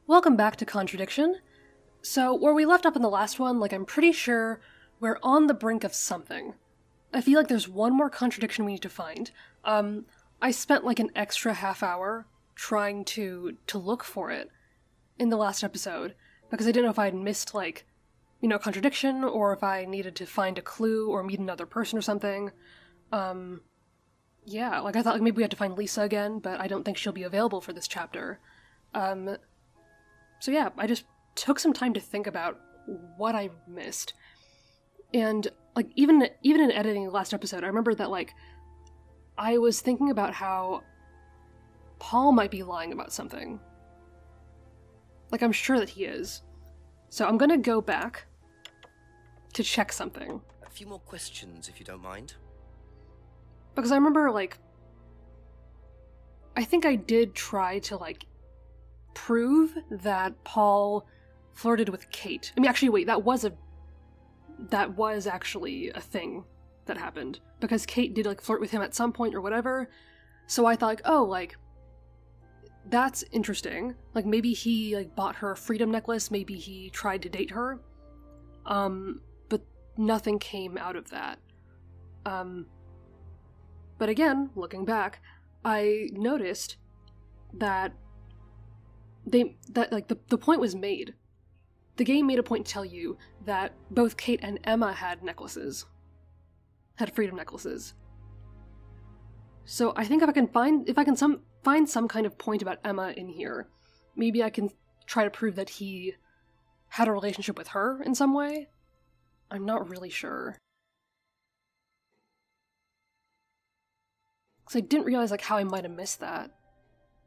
Welcome back to Contradiction. So, where we left up in the last one, I'm pretty sure we're on the brink of something. I feel like there's one more contradiction we need to find. I spent an extra half hour trying to look for it in the last episode, because I didn't know if I had missed, contradiction, or if I needed to find a clue or meet another person or something. Yeah, I thought maybe we had to find Lisa again, but I don't think she'll be available for this chapter. So yeah, I just took some time to think about what I missed. And, even in editing the last episode, I remember that, I was thinking about how Paul might be lying about something. I'm sure that he is. So I'm gonna go back to check something. A few more questions, if you don't mind. Because I remember, I think I did try to, prove that Paul flirted with Kate. I mean, actually, wait, that was actually a thing that happened. Because Kate did, flirt with him at some point or whatever. So I thought, that's interesting. Maybe he, bought her a freedom necklace, maybe he tried to date her. But nothing came out of that. But again, looking back, I noticed that the point was made. The game made a point to tell you that both Kate and Emma had freedom necklaces. So I think if I can find some kind of point about Emma in here, maybe I can try to prove that he had a relationship with her in some way. I'm not really sure. Because I didn't realize how I might have missed that.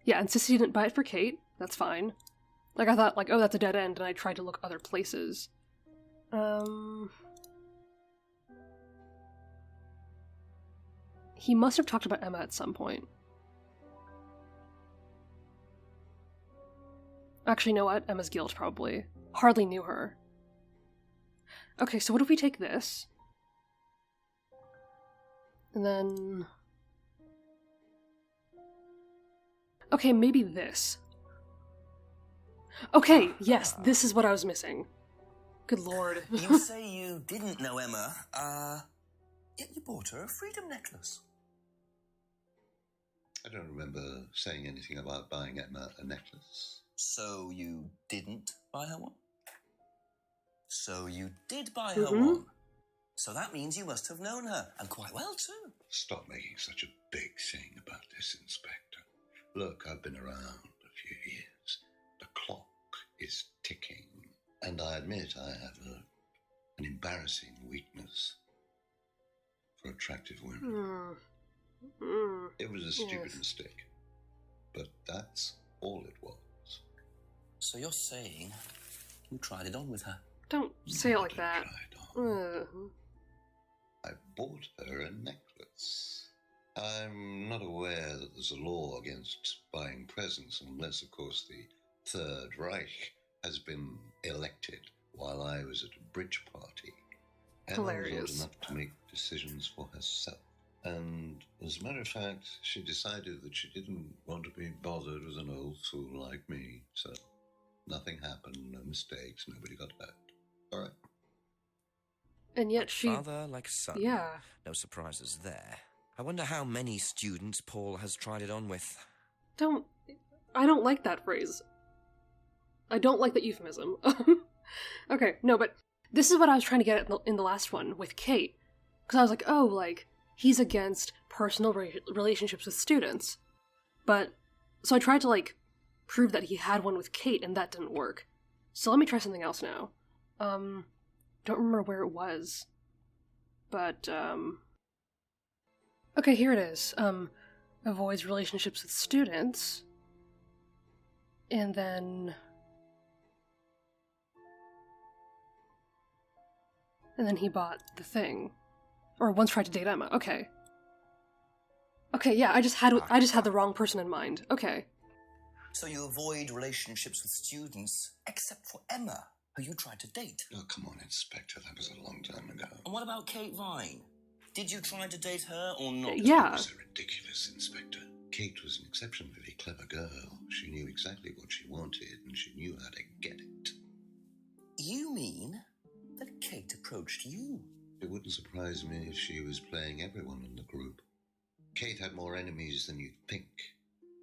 Yeah, and Sissy didn't buy it for Kate. That's fine. I thought, oh, that's a dead end, and I tried to look other places. He must have talked about Emma at some point. Actually, you know what? Emma's guilt, probably. Hardly knew her. Okay, so what if we take this? And then... okay, maybe this. Okay, yes, this is what I was missing. Good lord. You say you didn't know Emma, yet you bought her a freedom necklace. I don't remember saying anything about buying Emma a necklace. So you didn't buy her one? So you did buy her one. So that means you must have known her, and quite well too. Stop making such a big thing about this, Inspector. Look, I've been around a few years. The clock is ticking. And I admit I have an embarrassing weakness for attractive women. It was a stupid mistake. But that's all it was. So you're saying you tried it on with her? Don't say it like that. I bought her a necklace. I'm not aware that there's a law against buying presents unless, of course, the Third Reich has been elected while I was at a bridge party. Hilarious. Emma was old enough to make decisions for herself. And as a matter of fact, she decided that she didn't want to be bothered with an old fool like me. So nothing happened, no mistakes, nobody got hurt. All right. And yet she... Father like son. Yeah. No surprises there. I wonder how many students Paul has tried it on with. I don't like that phrase. I don't like that euphemism. Okay, no, but this is what I was trying to get at in the last one with Kate. Because I was like, oh, he's against personal relationships with students. But, so I tried to, prove that he had one with Kate, and that didn't work. So let me try something else now. Don't remember where it was. But, okay, here it is. Avoids relationships with students. And then... and then he bought the thing. Or once tried to date Emma. Okay. Okay, yeah, I just had the wrong person in mind. Okay. So you avoid relationships with students, except for Emma, who you tried to date. Oh, come on, Inspector. That was a long time ago. And what about Kate Vine? Did you try to date her or not? Yeah. That was so ridiculous, Inspector. Kate was an exceptionally clever girl. She knew exactly what she wanted, and she knew approached you. It wouldn't surprise me if she was playing everyone in the group. Kate had more enemies than you'd think.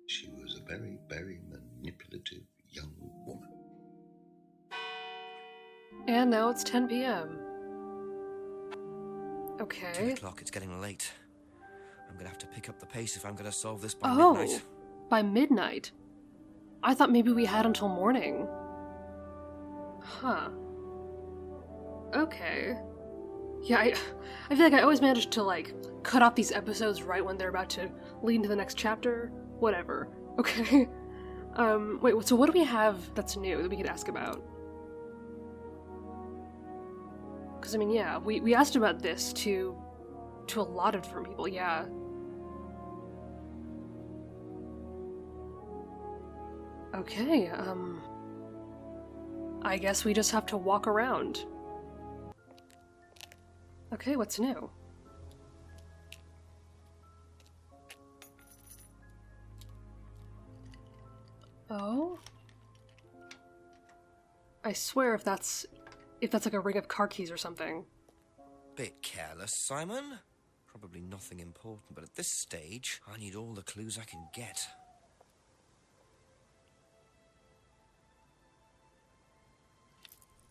She was a very, very manipulative young woman. And now it's 10 p.m. 10 Okay. o'clock, it's getting late. I'm gonna have to pick up the pace if I'm gonna solve this by Oh, midnight. by midnight. I thought maybe we had until morning. Huh. Okay. Yeah, I feel like I always manage to, like, cut off these episodes right when they're about to lead into the next chapter. Whatever. Okay. Wait, so what do we have that's new that we could ask about? Because, I mean, yeah, we asked about this to a lot of different people, yeah. Okay, I guess we just have to walk around. Okay, what's new? Oh? I swear if that's like a ring of car keys or something. Bit careless, Simon. Probably nothing important, but at this stage, I need all the clues I can get.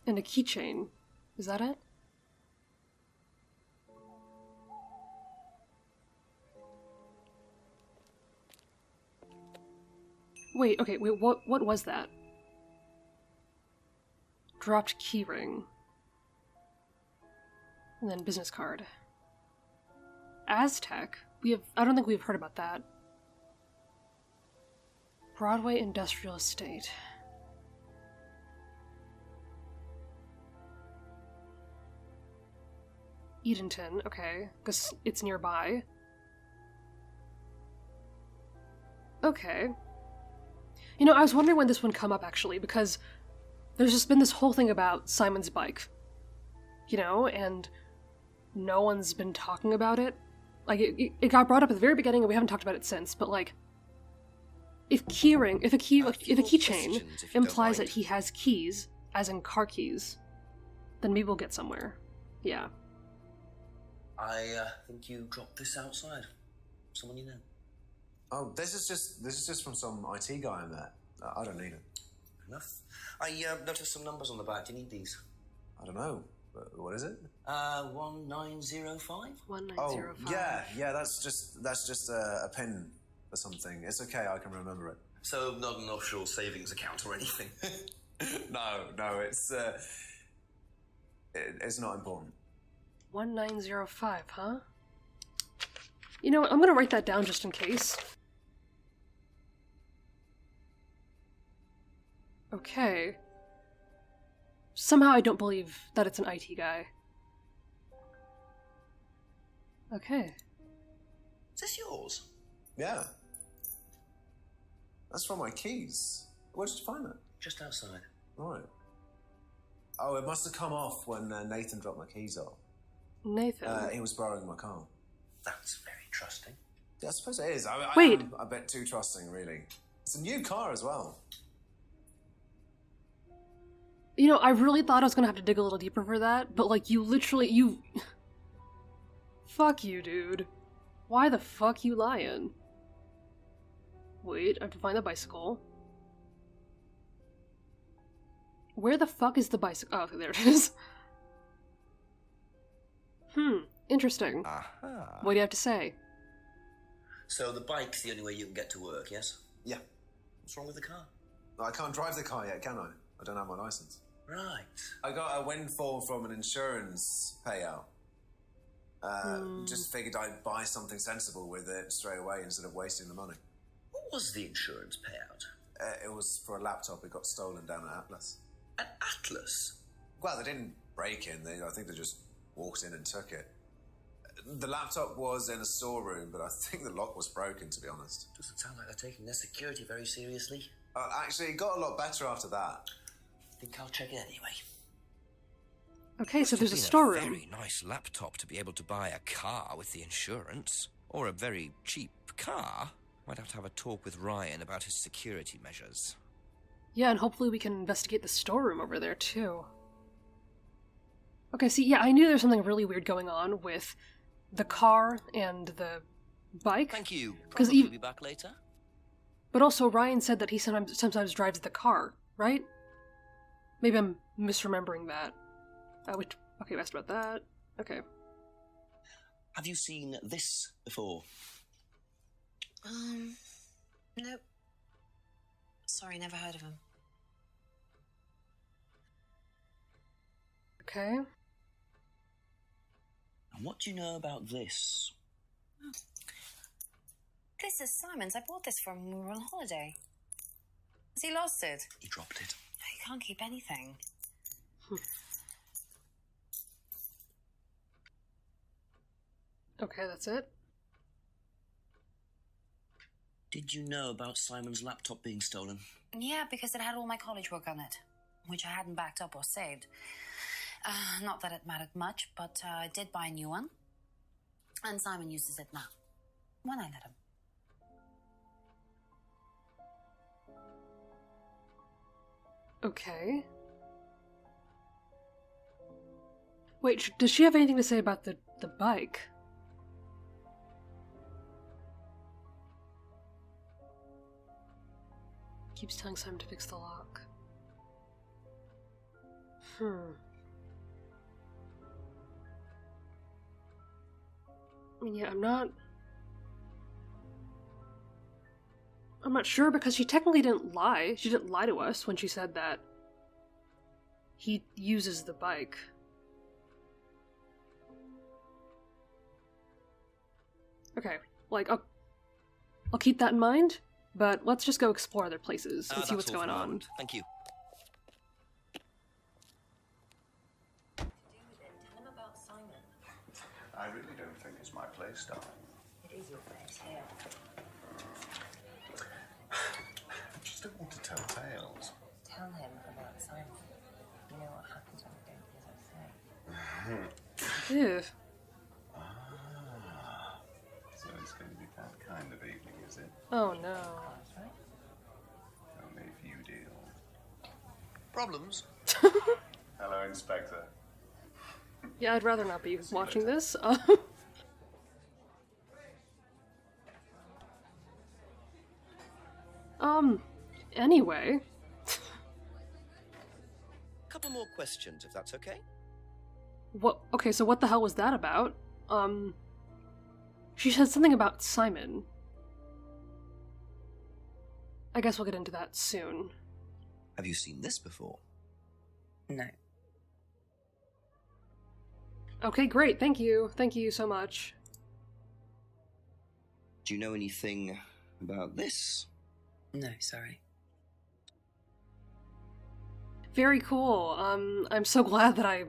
And a keychain. Is that it? Wait, okay, wait, what was that? Dropped keyring. And then business card. Aztec? I don't think we've heard about that. Broadway Industrial Estate. Edenton, okay, because it's nearby. Okay. You know, I was wondering when this would come up, actually, because there's just been this whole thing about Simon's bike. You know, and no one's been talking about it. Like, it got brought up at the very beginning, and we haven't talked about it since, but, like, if a keychain implies that he has keys, as in car keys, then maybe we'll get somewhere. Yeah. I think you dropped this outside. Someone you know. Oh, this is just from some IT guy I met. I don't need it. Enough. I noticed some numbers on the back. Do you need these? I don't know. What is it? 1905? 1905. Oh, yeah. That's just a pin or something. It's okay. I can remember it. So not an offshore savings account or anything. No. It's not important. 1905, huh? You know what, I'm gonna write that down just in case. Okay. Somehow I don't believe that it's an IT guy. Okay. Is this yours? Yeah. That's from my keys. Where did you find that? Just outside. Right. Oh, it must have come off when Nathan dropped my keys off. Nathan? He was borrowing my car. That's very trusting. Yeah, I suppose it is. Wait. I'm a bit too trusting, really. It's a new car as well. You know, I really thought I was gonna have to dig a little deeper for that, but like, you... Fuck you, dude. Why the fuck you lying? Wait, I have to find the bicycle. Where the fuck is the bicycle? Oh, okay, there it is. Interesting. Aha. What do you have to say? So the bike's the only way you can get to work, yes? Yeah. What's wrong with the car? I can't drive the car yet, can I? I don't have my license. Right. I got a windfall from an insurance payout. Just figured I'd buy something sensible with it straight away instead of wasting the money. What was the insurance payout? It was for a laptop. It got stolen down at Atlas. At Atlas? Well, they didn't break in. I think they just walked in and took it. The laptop was in a storeroom, but I think the lock was broken, to be honest. Doesn't sound like they're taking their security very seriously. Actually, it got a lot better after that. I think I'll check it anyway. Okay, so there's a Must have storeroom. been a very nice laptop to be able to buy a car with the insurance. Or a very cheap car. Might have to have a talk with Ryan about his security measures. Yeah, and hopefully we can investigate the storeroom over there, too. Okay, see, yeah, I knew there was something really weird going on with the car and the bike. Thank you. 'Cause Probably ev- be back later. But also, Ryan said that he sometimes drives the car, right? Maybe I'm misremembering that. Okay, we asked about that. Okay. Have you seen this before? Nope. Sorry, never heard of him. Okay. And what do you know about this? This is Simon's. I bought this from when we were on holiday. Has he lost it? He dropped it. He can't keep anything. Okay, that's it. Did you know about Simon's laptop being stolen? Yeah, because it had all my college work on it, which I hadn't backed up or saved. Not that it mattered much, but I did buy a new one. And Simon uses it now. When I let him. Okay. Wait, does she have anything to say about the bike? Keeps telling Simon to fix the lock. I mean, yeah, I'm not sure because she technically didn't lie. She didn't lie to us when she said that he uses the bike. Okay, like, I'll keep that in mind, but let's just go explore other places and see what's going on. Thank you. Tell him about Simon. I really don't think it's my place, darling. It is your place, here. I just don't want to tell tales. Tell him about Simon. You know what happens when we don't do as I say. Ew. So it's going to be that kind of evening, is it? Oh no. That's right. Only if you deal. Problems? Hello, Inspector. Yeah, I'd rather not be watching this. Anyway. Couple more questions, if that's okay. Okay, so what the hell was that about? She said something about Simon. I guess we'll get into that soon. Have you seen this before? No. Okay, great, thank you. Thank you so much. Do you know anything about this? No, sorry. Very cool. I'm so glad that I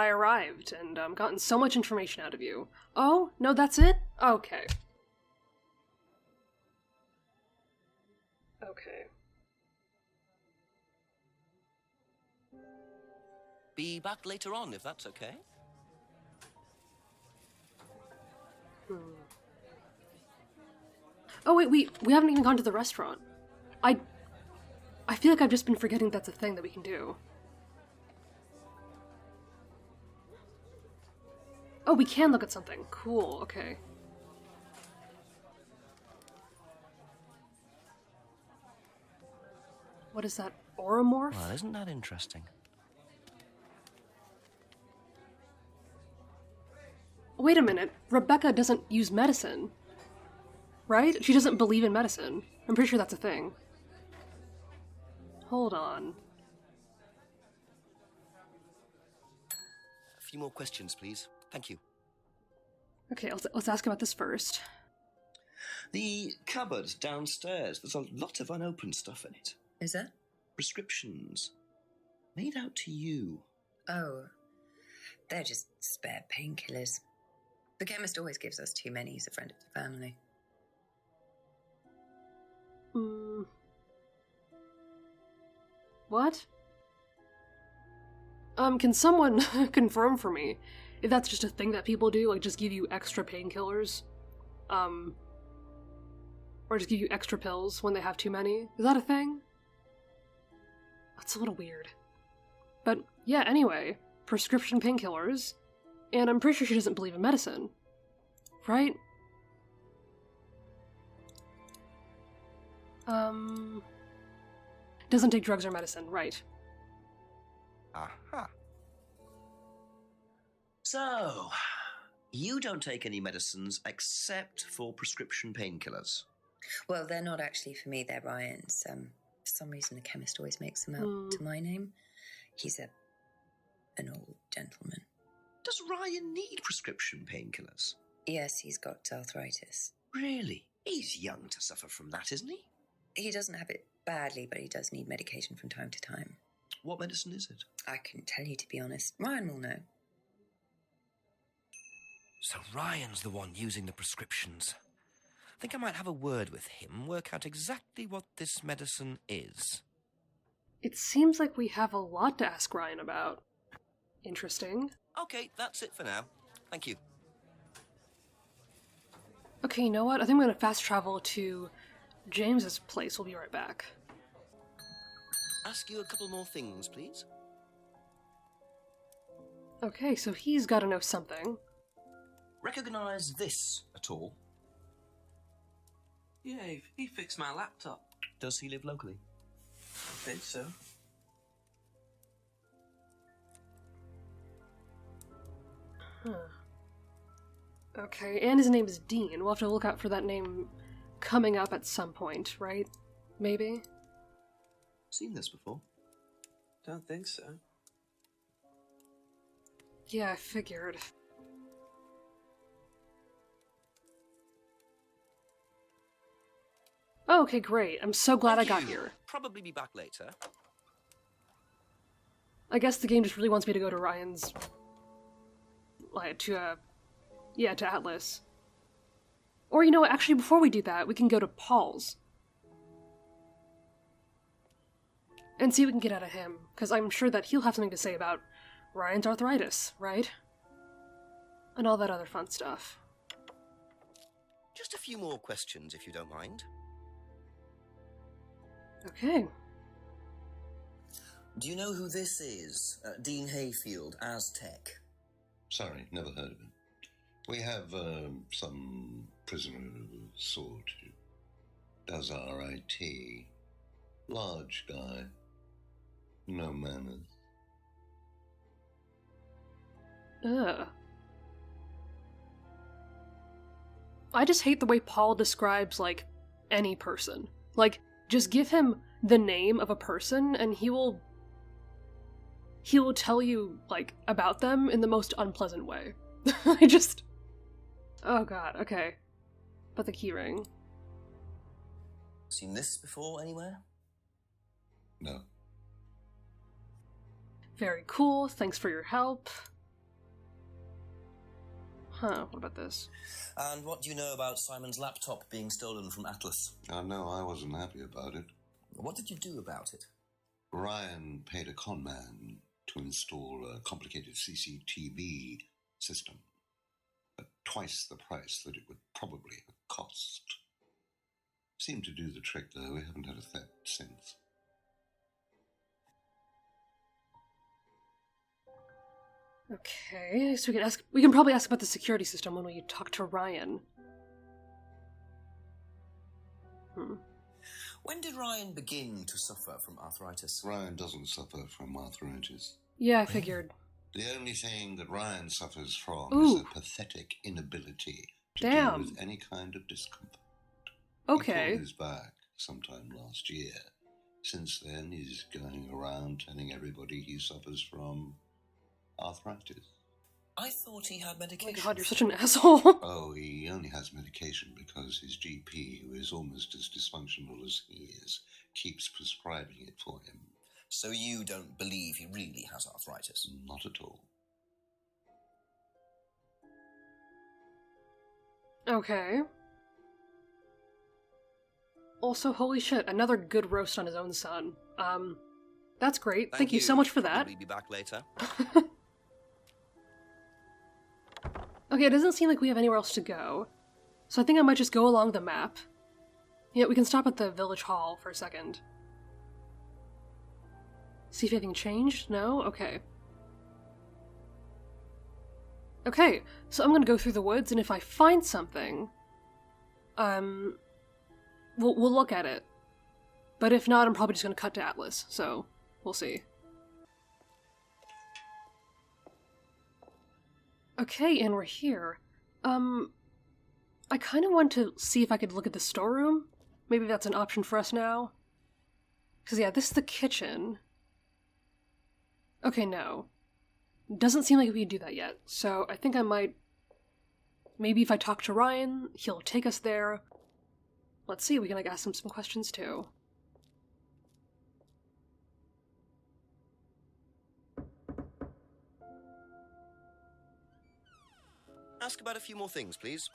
arrived and gotten so much information out of you. Oh, no, that's it? Okay. Okay. Be back later on, if that's okay. Oh wait, we haven't even gone to the restaurant. I feel like I've just been forgetting that's a thing that we can do. Oh, we can look at something. Cool, okay. What is that? Oromorph? Well, isn't that interesting? Wait a minute. Rebecca doesn't use medicine. Right? She doesn't believe in medicine. I'm pretty sure that's a thing. Hold on. A few more questions, please. Thank you. Okay, let's ask about this first. The cupboard downstairs. There's a lot of unopened stuff in it. Is it? Prescriptions. Made out to you. Oh. They're just spare painkillers. The chemist always gives us too many. He's a friend of the family. What? Can someone confirm for me if that's just a thing that people do, like just give you extra painkillers? Or just give you extra pills when they have too many? Is that a thing? That's a little weird. But yeah, anyway, prescription painkillers, and I'm pretty sure she doesn't believe in medicine. Right? Doesn't take drugs or medicine, right. Aha. So, you don't take any medicines except for prescription painkillers. Well, they're not actually for me, they're Ryan's. For some reason, the chemist always makes them out to my name. He's an old gentleman. Does Ryan need prescription painkillers? Yes, he's got arthritis. Really? He's young to suffer from that, isn't he? He doesn't have it badly, but he does need medication from time to time. What medicine is it? I couldn't tell you, to be honest. Ryan will know. So Ryan's the one using the prescriptions. I think I might have a word with him, work out exactly what this medicine is. It seems like we have a lot to ask Ryan about. Interesting. Okay, that's it for now. Thank you. Okay, you know what? I think I'm gonna fast travel to James's place. We'll be right back. Ask you a couple more things, please. Okay, so he's gotta know something. Recognise this at all? Yeah, he fixed my laptop. Does he live locally? I think so. Huh. Okay, and his name is Dean. We'll have to look out for that name coming up at some point, right? Maybe? Seen this before? Don't think so. Yeah, I figured. Oh, okay, great. I'm so glad I got here. Probably be back later. I guess the game just really wants me to go to Ryan's... to Atlas. Or, you know what, actually, before we do that, we can go to Paul's. And see what we can get out of him, because I'm sure that he'll have something to say about Ryan's arthritis, right? And all that other fun stuff. Just a few more questions, if you don't mind. Okay. Do you know who this is? Dean Hayfield, Aztec. Sorry, never heard of him. We have some prisoner of a sort who does our IT. Large guy. No manners. Ugh. I just hate the way Paul describes, like, any person. Like, just give him the name of a person and he will tell you, like, about them in the most unpleasant way. Oh god, okay. But the keyring. Seen this before anywhere? No. Very cool, thanks for your help. Huh, what about this? And what do you know about Simon's laptop being stolen from Atlas? No, I wasn't happy about it. What did you do about it? Ryan paid a con man to install a complicated CCTV system. At twice the price that it would probably have cost. Seemed to do the trick, though. We haven't had a theft since. Okay, so we can probably ask about the security system when we talk to Ryan. When did Ryan begin to suffer from arthritis? Ryan doesn't suffer from arthritis. Yeah, I figured. The only thing that Ryan suffers from Ooh. is a pathetic inability to Damn. deal with any kind of discomfort. Okay. He pulled his back sometime last year. Since then, he's going around telling everybody he suffers from arthritis. I thought he had Oh my medication. god, you're such an asshole. Oh, he only has medication because his GP, who is almost as dysfunctional as he is, keeps prescribing it for him. So you don't believe he really has arthritis? Not at all. Okay. Also, holy shit, another good roast on his own son. That's great. Thank you so much for that. Probably be back later. Okay, it doesn't seem like we have anywhere else to go. So I think I might just go along the map. Yeah, we can stop at the village hall for a second. See if anything changed? No? Okay. Okay, so I'm gonna go through the woods, and if I find something, we'll look at it. But if not, I'm probably just gonna cut to Atlas, so we'll see. Okay, and we're here. I kind of want to see if I could look at the storeroom. Maybe that's an option for us now. Because, yeah, this is the kitchen. Okay, no. Doesn't seem like we could do that yet, so I think I might... Maybe if I talk to Ryan, he'll take us there. Let's see, we can, like, ask him some questions, too. Ask about a few more things, please.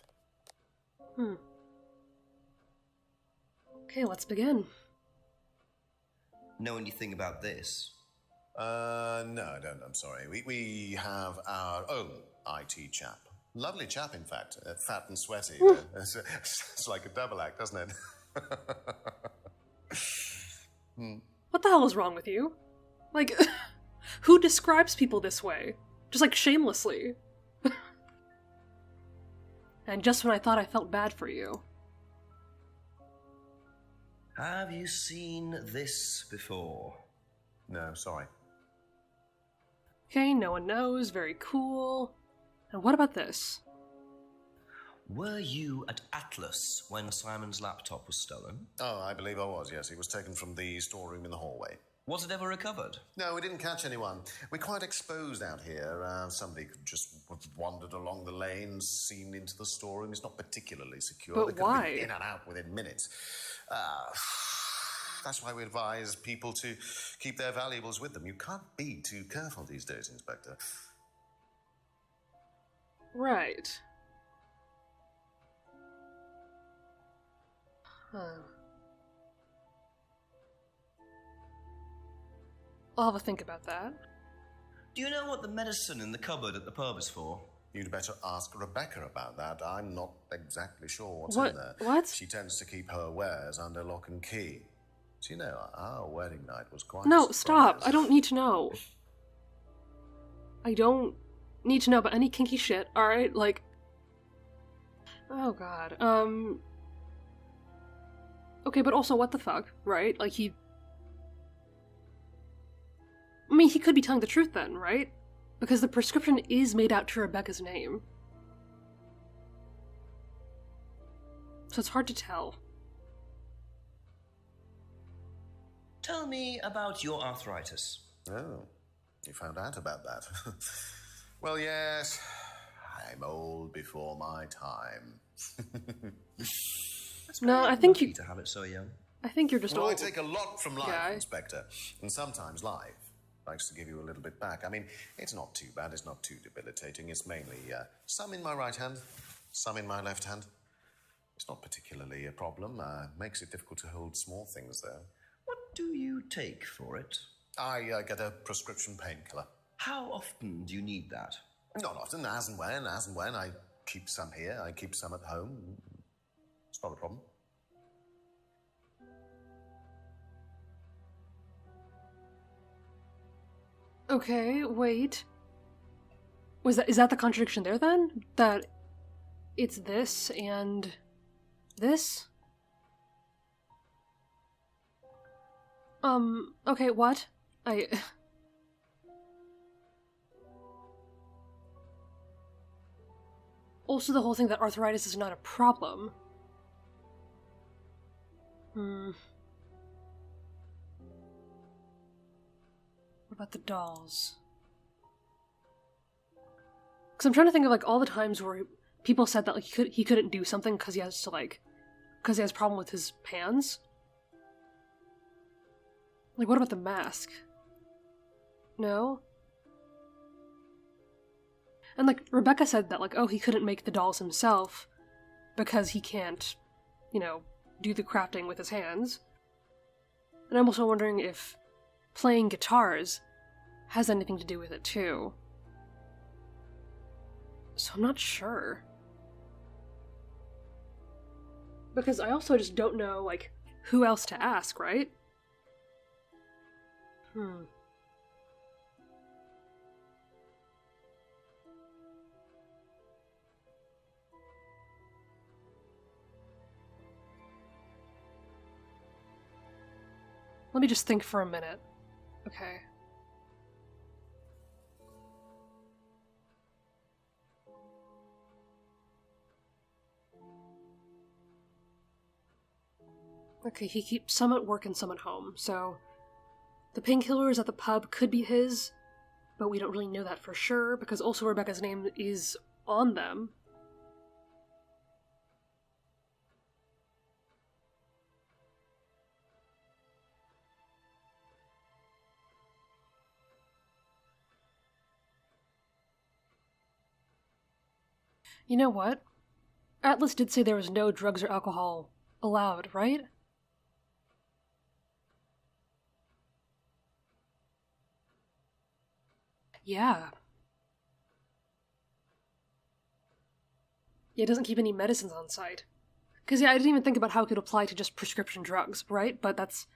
Okay, let's begin. Know anything about this? No, I don't. I'm sorry. We have our own IT chap. Lovely chap, in fact. Fat and sweaty. It's like a double act, doesn't it? What the hell is wrong with you? Like, who describes people this way? Just, like, shamelessly. And just when I thought I felt bad for you. Have you seen this before? No, sorry. Okay, no one knows. Very cool. And what about this? Were you at Atlas when Simon's laptop was stolen? Oh, I believe I was, yes. He was taken from the storeroom in the hallway. Was it ever recovered? No, we didn't catch anyone. We're quite exposed out here. Somebody could just have wandered along the lanes, seen into the storeroom. It's not particularly secure. But they could why? be in and out within minutes. That's why we advise people to keep their valuables with them. You can't be too careful these days, Inspector. Right. Huh. I'll have a think about that. Do you know what the medicine in the cupboard at the pub is for? You'd better ask Rebecca about that. I'm not exactly sure what's What? in there. What? She tends to keep her wares under lock and key. Do you know, our wedding night was quite No, a stop. surprise. I don't need to know. I don't need to know about any kinky shit, alright? Like... Oh god. Okay, but also, what the fuck, right? Like, he... I mean, he could be telling the truth then, right? Because the prescription is made out to Rebecca's name. So it's hard to tell. Tell me about your arthritis. Oh, you found out about that. Well, yes, I'm old before my time. No, I think Lucky you... to have it so young. I think you're just Well, I old. take a lot from life, Guy. Inspector. And sometimes life likes to give you a little bit back. I mean, it's not too bad, it's not too debilitating. It's mainly some in my right hand, some in my left hand. It's not particularly a problem. Makes it difficult to hold small things, though. What do you take for it? I get a prescription painkiller. How often do you need that? Not often, as and when. I keep some here, I keep some at home. It's not a problem. Okay, wait. Is that the contradiction there then? That it's this and this? Okay, what? Also the whole thing that arthritis is not a problem. What about the dolls? Because I'm trying to think of, like, all the times where people said that, like, he couldn't do something because he has to, like... Because he has a problem with his hands. Like, what about the mask? No? And, like, Rebecca said that, like, oh, he couldn't make the dolls himself because he can't, you know, do the crafting with his hands. And I'm also wondering if playing guitars has anything to do with it, too. So I'm not sure. Because I also just don't know, like, who else to ask, right? Let me just think for a minute. Okay. Okay, he keeps some at work and some at home, so the painkillers at the pub could be his, but we don't really know that for sure, because also Rebecca's name is on them. You know what? Atlas did say there was no drugs or alcohol allowed, right? Yeah. Yeah, it doesn't keep any medicines on site. Because, yeah, I didn't even think about how it could apply to just prescription drugs, right? But that's...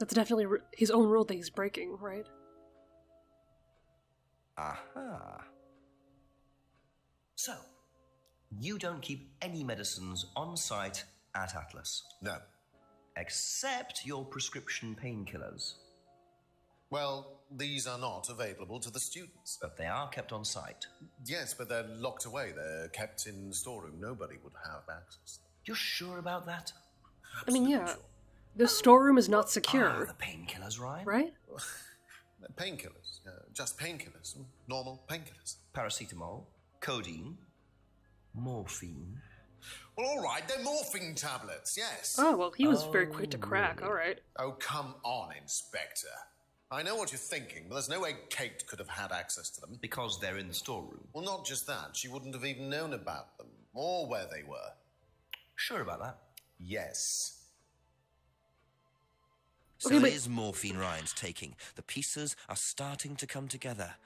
That's definitely his own rule that he's breaking, right? Aha. So, you don't keep any medicines on site at Atlas? No. Except your prescription painkillers. Well, these are not available to the students. But they are kept on site. Yes, but they're locked away. They're kept in the storeroom. Nobody would have access. You're sure about that? I mean, yeah. The storeroom is not secure. The painkillers, Ryan? Right? Painkillers. Just painkillers. Normal painkillers. Paracetamol, codeine, morphine. Well, all right, they're morphine tablets, yes. Oh, well, he was very quick to crack, really? alright. Oh, come on, Inspector. I know what you're thinking, but there's no way Kate could have had access to them. Because they're in the storeroom. Well, not just that. She wouldn't have even known about them, or where they were. Sure about that? Yes. So Okay, it but- is morphine Ryan's taking. The pieces are starting to come together.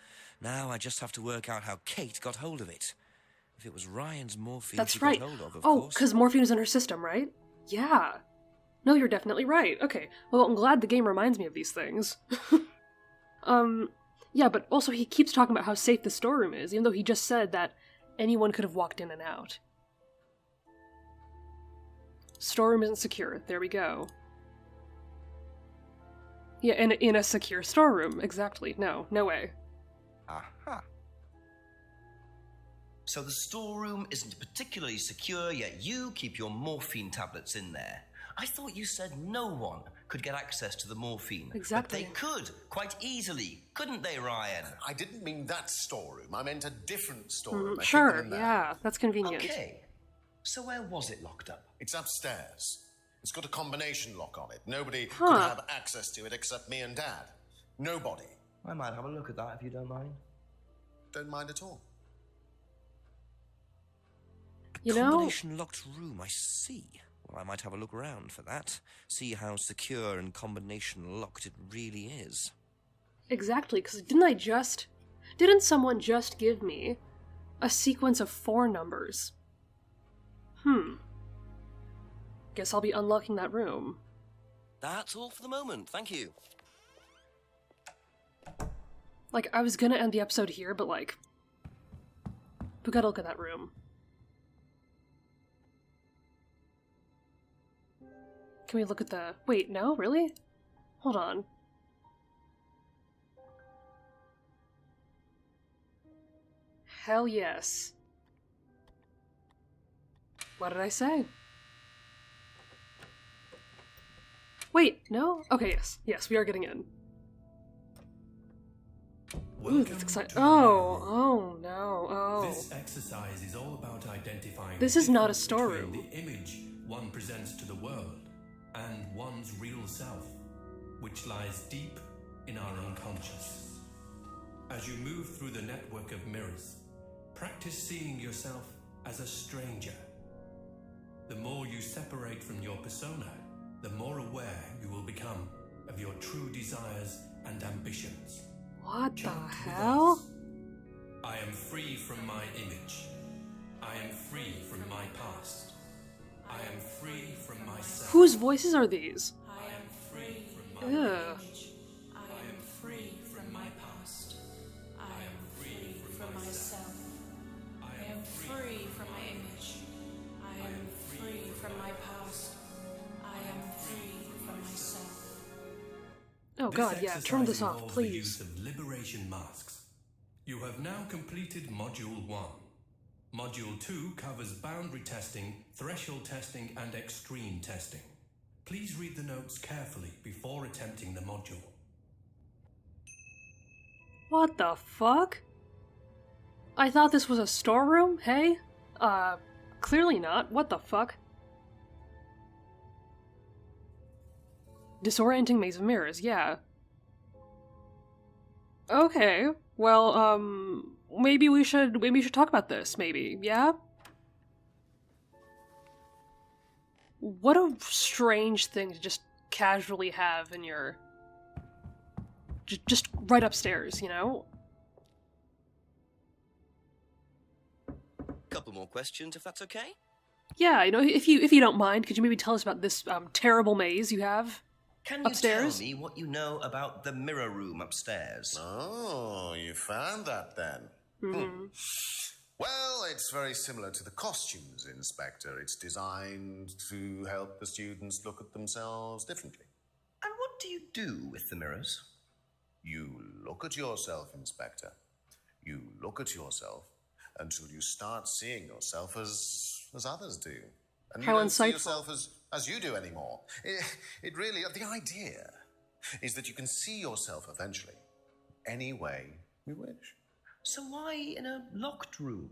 Now I just have to work out how Kate got hold of it. If it was Ryan's morphine That's she right. got hold of Oh, course. because morphine is in her system, right? Yeah. No, you're definitely right. Okay. Well, I'm glad the game reminds me of these things. Yeah, but also he keeps talking about how safe the storeroom is, even though he just said that anyone could have walked in and out. Storeroom isn't secure. There we go. Yeah, in a secure storeroom. Exactly. No way. Aha. So the storeroom isn't particularly secure, yet you keep your morphine tablets in there. I thought you said no one could get access to the morphine. Exactly. But they could, quite easily, couldn't they, Ryan? I didn't mean that storeroom. I meant a different storeroom. I keep Sure, them in there. yeah, that's convenient. Okay. So where was it locked up? It's upstairs. It's got a combination lock on it. Nobody Huh. could have access to it except me and Dad. Nobody. I might have a look at that if you don't mind. Don't mind at all. You know, Combination locked room, I see. Well, I might have a look around for that. See how secure and combination locked it really is. exactly, because didn't someone just give me a sequence of 4 numbers? Guess I'll be unlocking that room. That's all for the moment, thank you. Like, I was gonna end the episode here, but like, we gotta look at that room. Can we look at the... Wait, no? Really? Hold on. Hell yes. What did I say? Wait, no? Okay, yes. Yes, we are getting in. Ooh, that's exciting. Oh no, oh. This exercise is all about identifying This the is not a difference storeroom. between the image one presents to the world and one's real self, which lies deep in our unconscious. As you move through the network of mirrors, practice seeing yourself as a stranger. The more you separate from your persona, the more aware you will become of your true desires and ambitions. What the Chant with hell? us. I am free from my image. I am free from my past. I am free from myself. Whose voices are these? I am free from my Ugh. image. I am free from my past. I am free from myself. I am free from my image. I am free from my past. Oh god, yeah, turn this off, involves the please. use of liberation masks. You have now completed Module 1. Module 2 covers boundary testing, threshold testing, and extreme testing. Please read the notes carefully before attempting the module. What the fuck? I thought this was a storeroom, hey? Clearly not. What the fuck? Disorienting maze of mirrors, yeah. Okay, well, maybe we should talk about this, maybe, yeah? What a strange thing to just casually have in your... just right upstairs, you know? Couple more questions, if that's okay? Yeah, you know, if you don't mind, could you maybe tell us about this terrible maze you have Can you upstairs? tell me what you know about the mirror room upstairs? Oh, you found that then? Well, it's very similar to the costumes, Inspector. It's designed to help the students look at themselves differently. And what do you do with the mirrors? You look at yourself, Inspector. You look at yourself until you start seeing yourself as others do. And you How don't see insightful. yourself as you do anymore. It really, the idea is that you can see yourself eventually any way you wish. So why in a locked room?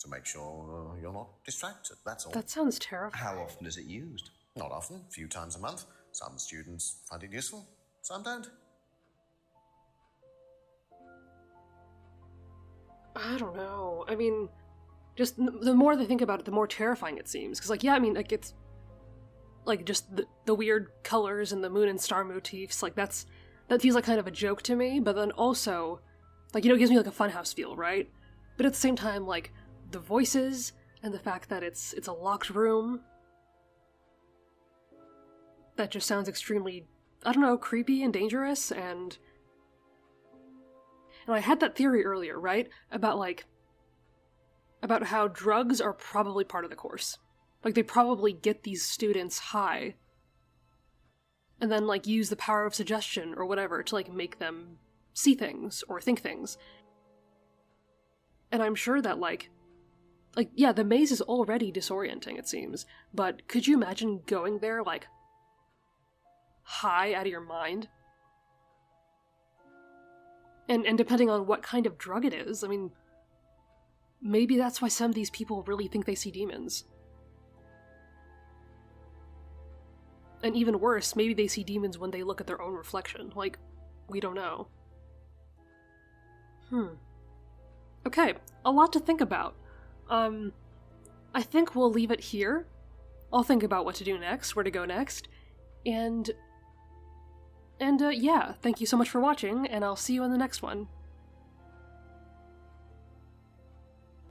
To make sure you're not distracted, that's all. That sounds terrifying. How often is it used? Not often, a few times a month. Some students find it useful, some don't. I don't know. I mean, just the more they think about it, the more terrifying it seems. Because, like, yeah, I mean, like, it's... like, just the weird colors and the moon and star motifs, like, that feels like kind of a joke to me, but then also... like, you know, it gives me, like, a funhouse feel, right? But at the same time, like, the voices and the fact that it's a locked room... that just sounds extremely, I don't know, creepy and dangerous, and I had that theory earlier, right? About how drugs are probably part of the course. Like, they probably get these students high, and then, like, use the power of suggestion or whatever to, like, make them see things or think things. And I'm sure that, like, yeah, the maze is already disorienting, it seems, but could you imagine going there, like, high out of your mind? And depending on what kind of drug it is, I mean, maybe that's why some of these people really think they see demons. And even worse, maybe they see demons when they look at their own reflection. Like, we don't know. Okay, a lot to think about. I think we'll leave it here. I'll think about what to do next, where to go next, and yeah, thank you so much for watching, and I'll see you in the next one.